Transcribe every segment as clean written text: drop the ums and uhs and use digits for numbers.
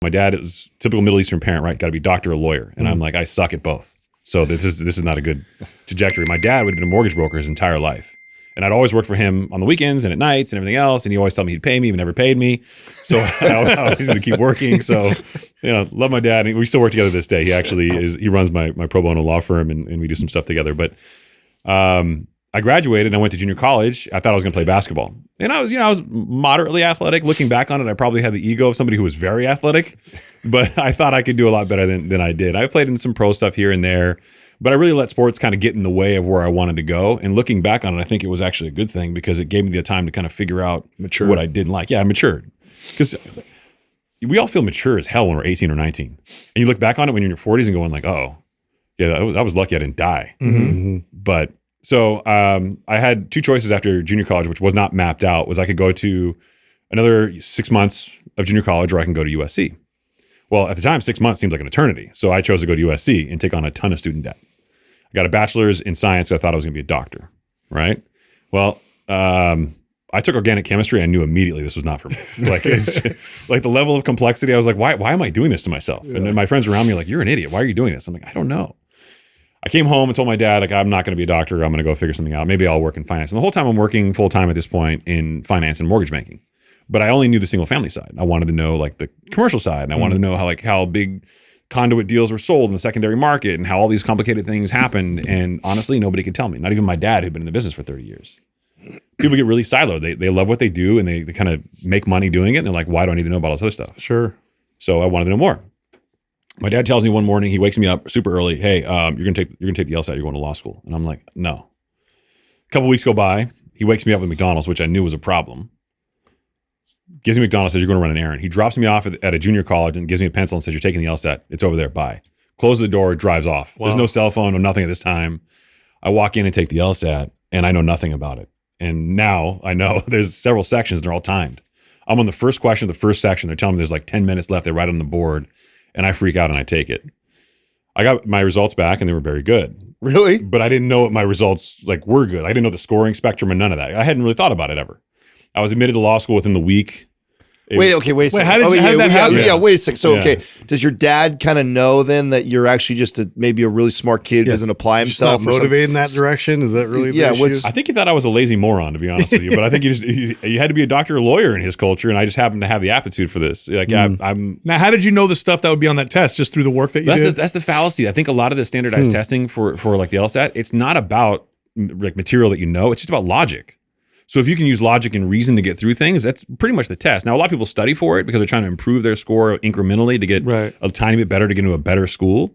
My dad is typical Middle Eastern parent, right? Got to be doctor or lawyer. And I'm like, I suck at both. So this is not a good trajectory. My dad would have been a mortgage broker his entire life. And I'd always work for him on the weekends and at nights and everything else. And he always told me he'd pay me, but never paid me. So I always had to keep working. So, love my dad. And we still work together this day. He actually he runs my pro bono law firm and we do some stuff together. But I graduated and I went to junior college. I thought I was going to play basketball. And I was moderately athletic. Looking back on it, I probably had the ego of somebody who was very athletic, but I thought I could do a lot better than I did. I played in some pro stuff here and there, but I really let sports kind of get in the way of where I wanted to go. And looking back on it, I think it was actually a good thing because it gave me the time to kind of figure out what I didn't like. Yeah, I matured. Because we all feel mature as hell when we're 18 or 19. And you look back on it when you're in your 40s and going like, oh, yeah, I was lucky I didn't die. Mm-hmm. But so I had two choices after junior college, which was not mapped out, was I could go to another 6 months of junior college or I can go to USC. Well, at the time, 6 months seemed like an eternity. So I chose to go to USC and take on a ton of student debt. I got a bachelor's in science. So I thought I was going to be a doctor, right? Well, I took organic chemistry. I knew immediately this was not for me. Like it's like the level of complexity. I was like, why am I doing this to myself? Yeah. And then my friends around me are like, you're an idiot. Why are you doing this? I'm like, I don't know. I came home and told my dad, like, I'm not going to be a doctor. I'm going to go figure something out. Maybe I'll work in finance. And the whole time I'm working full time at this point in finance and mortgage banking. But I only knew the single family side. I wanted to know like the commercial side. And I wanted to know how big conduit deals were sold in the secondary market and how all these complicated things happened. And honestly, nobody could tell me. Not even my dad, who'd been in the business for 30 years. People get really siloed. They love what they do and they kind of make money doing it. And they're like, why do I need to know about all this other stuff? Sure. So I wanted to know more. My dad tells me one morning, he wakes me up super early. Hey, you're gonna take the LSAT. You're going to law school. And I'm like, no. A couple weeks go by. He wakes me up with McDonald's, which I knew was a problem. Gives me McDonald's, says you're going to run an errand. He drops me off at a junior college and gives me a pencil and says, you're taking the LSAT. It's over there. Bye. Closes the door, drives off. Wow. There's no cell phone, no nothing at this time. I walk in and take the LSAT and I know nothing about it. And now I know there's several sections. They're all timed. I'm on the first question, the first section. They're telling me there's like 10 minutes left. They write it on the board and I freak out and I take it. I got my results back and they were very good. Really? But I didn't know what my results like were good. I didn't know the scoring spectrum and none of that. I hadn't really thought about it ever. I was admitted to law school within the week. Wait a second. How did that happen? Yeah, wait a second. So, okay, does your dad kind of know then that you're actually just maybe a really smart kid who doesn't apply himself? Just not motivated in that direction? Is that really the issue? I think he thought I was a lazy moron, to be honest with you. But I think you had to be a doctor or lawyer in his culture, and I just happened to have the aptitude for this. Like, I'm now, how did you know the stuff that would be on that test? Just through the work that you did? That's the fallacy. I think a lot of the standardized testing for like the LSAT, it's not about like material that you know. It's just about logic. So if you can use logic and reason to get through things, that's pretty much the test. Now, a lot of people study for it because they're trying to improve their score incrementally to get a tiny bit better to get into a better school.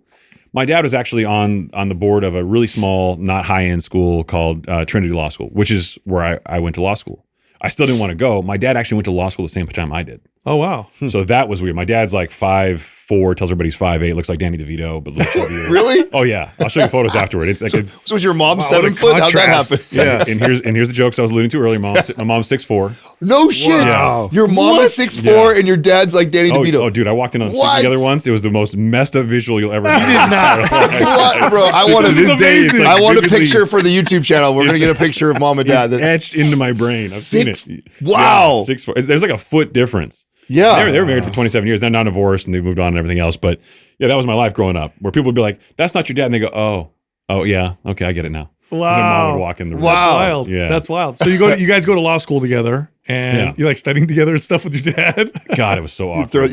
My dad was actually on the board of a really small, not high-end school called Trinity Law School, which is where I went to law school. I still didn't want to go. My dad actually went to law school the same time I did. Oh, wow. So that was weird. My dad's like 5'4", tells everybody he's 5'8", looks like Danny DeVito, but looks chubbier. Really? Oh, yeah. I'll show you photos afterward. It's like so was your mom 7 foot? How'd that happen? Yeah. And here's the jokes I was alluding to earlier. My mom's 6'4". No shit. Wow. Your mom is 6'4", and your dad's like Danny DeVito. Oh, dude, I walked in on sleep together once. It was the most messed up visual you'll ever see. What, bro? I want a picture for the YouTube channel. We're gonna get a picture of mom and dad. It's etched into my brain. I've seen it. Wow. Yeah, 6'4". There's like a foot difference. Yeah. They were married for 27 years. They're now divorced and they've moved on and everything else. But yeah, that was my life growing up where people would be like, that's not your dad. And they go, oh yeah. Okay. I get it now. Wow. My mom would walk in the room. That's wild. Yeah. That's wild. So you guys go to law school together and you like studying together and stuff with your dad? God, it was so awkward.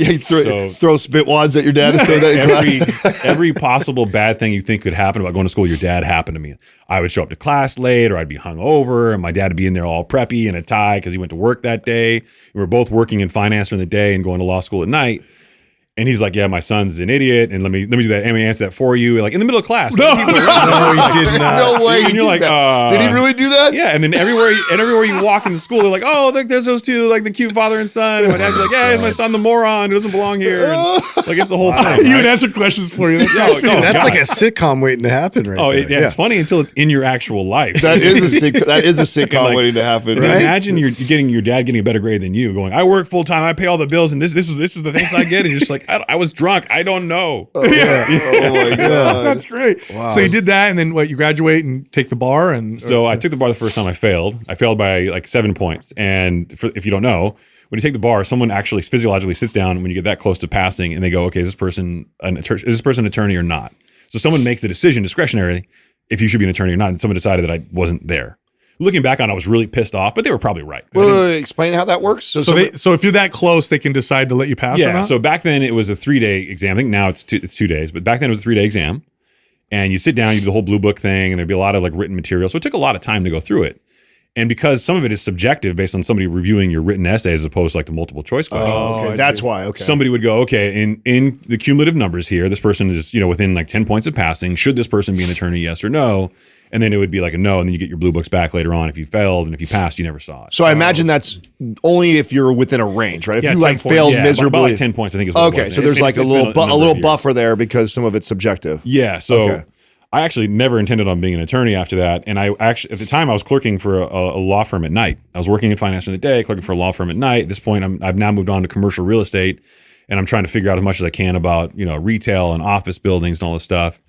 Throw spit wads at your dad. And say that every possible bad thing you think could happen about going to school, your dad happened to me. I would show up to class late or I'd be hungover and my dad would be in there all preppy in a tie because he went to work that day. We were both working in finance during the day and going to law school at night. And he's like, yeah, my son's an idiot. And let me do that. Let me answer that for you. Like in the middle of class. No, he did not. No way. And you're like, did he really do that? Yeah. And then everywhere you walk into school, they're like, oh, there's those two, like the cute father and son. And my dad's like, yeah, my son, the moron who doesn't belong here. And, like it's the whole thing. Right? You would answer questions for you. That's like a sitcom waiting to happen right there. It's funny until it's in your actual life. That is a sitcom waiting to happen. Right? Imagine you're getting your dad getting a better grade than you going, I work full time, I pay all the bills, and this is the things I get. And you're just like, I was drunk. I don't know. Oh my God. That's great. Wow. So you did that, and then what? You graduate and take the bar, So I took the bar the first time. I failed. I failed by like 7 points. And if you don't know, when you take the bar, someone actually physiologically sits down when you get that close to passing, and they go, "Okay, is this person an attorney or not?" So someone makes a decision discretionary if you should be an attorney or not, and someone decided that I wasn't there. Looking back on it, I was really pissed off, but they were probably right. Well, explain how that works. So if you're that close, they can decide to let you pass or not? So back then it was a 3-day exam. I think now it's 2 days, but back then it was a 3-day exam. And you sit down, you do the whole blue book thing, and there'd be a lot of like written material. So it took a lot of time to go through it. And because some of it is subjective based on somebody reviewing your written essay as opposed to like the multiple choice questions. Oh, okay. That's why. Okay. Somebody would go, okay, in the cumulative numbers here, this person is, within like 10 points of passing. Should this person be an attorney, yes or no? And then it would be like a no, and then you get your blue books back later on if you failed, and if you passed, you never saw it. So I imagine that's only if you're within a range, right? If you like 10 points. failed miserably, about like 10 points, I think is what it was. So there's like a little buffer there because some of it's subjective. Yeah. So I actually never intended on being an attorney after that, and I actually at the time I was clerking for a law firm at night. I was working in finance during the day, clerking for a law firm at night. At this point, I've now moved on to commercial real estate, and I'm trying to figure out as much as I can about retail and office buildings and all this stuff.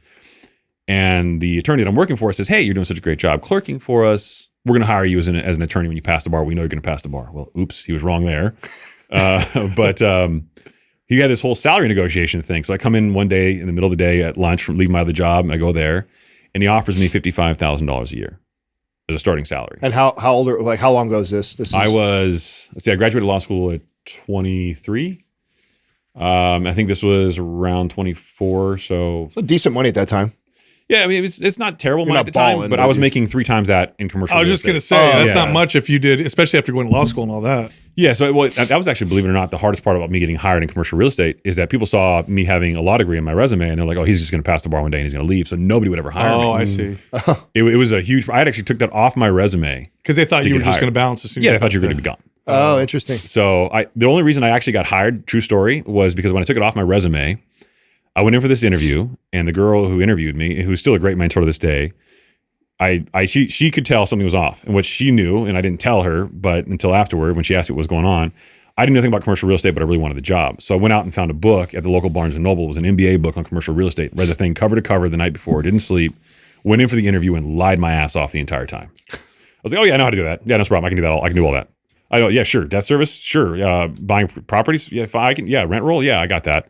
And the attorney that I'm working for says, "Hey, you're doing such a great job clerking for us. We're going to hire you as an attorney when you pass the bar. We know you're going to pass the bar." Well, oops, he was wrong there. But he had this whole salary negotiation thing. So I come in one day in the middle of the day at lunch from leaving my other job, and I go there, and he offers me $55,000 a year as a starting salary. And how old? Like how long ago is this? I graduated law school at 23. I think this was around 24. So decent money at that time. Yeah, I mean, it's not terrible money at the balling, time, but I was making 3 times that in commercial. I was just going to say, that's not much if you did, especially after going to law school and all that. Yeah, so that was actually, believe it or not, the hardest part about me getting hired in commercial real estate is that people saw me having a law degree in my resume, and they're like, "Oh, he's just going to pass the bar one day and he's going to leave." So nobody would ever hire me. Oh, I see. It was a huge. I actually took that off my resume because they thought you were just going to bounce as soon. Yeah, they thought you were going to be gone. Oh, interesting. So the only reason I actually got hired, true story, was because when I took it off my resume, I went in for this interview, and the girl who interviewed me, who's still a great mentor to this day, she could tell something was off, and what she knew, and I didn't tell her, but until afterward, when she asked me what was going on, I didn't know anything about commercial real estate, but I really wanted the job. So I went out and found a book at the local Barnes & Noble. It was an MBA book on commercial real estate. Read the thing cover to cover the night before, didn't sleep, went in for the interview and lied my ass off the entire time. I was like, "Oh yeah, I know how to do that. Yeah, no problem. I can do that all. I can do all that." I go, "Yeah, sure. Debt service? Sure. Buying properties? Yeah, if I can. Yeah, rent roll? Yeah, I got that."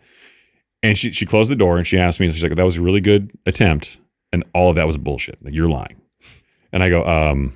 And she closed the door and she asked me, she's like, "That was a really good attempt. And all of that was bullshit. Like, you're lying." And I go,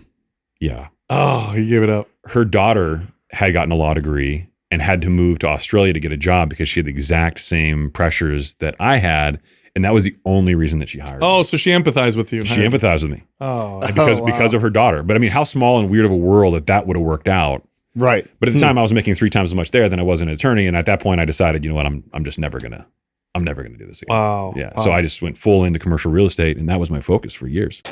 yeah. Oh, you gave it up. Her daughter had gotten a law degree and had to move to Australia to get a job because she had the exact same pressures that I had. And that was the only reason that she hired me. Oh, so she empathized with you. She empathized with me. Oh. Because of her daughter. But I mean, how small and weird of a world that would have worked out. Right. But at the time I was making 3 times as much there than I was an attorney. And at that point I decided, you know what, I'm just never going to do this again. Wow. Yeah. So I just went full into commercial real estate, and that was my focus for years.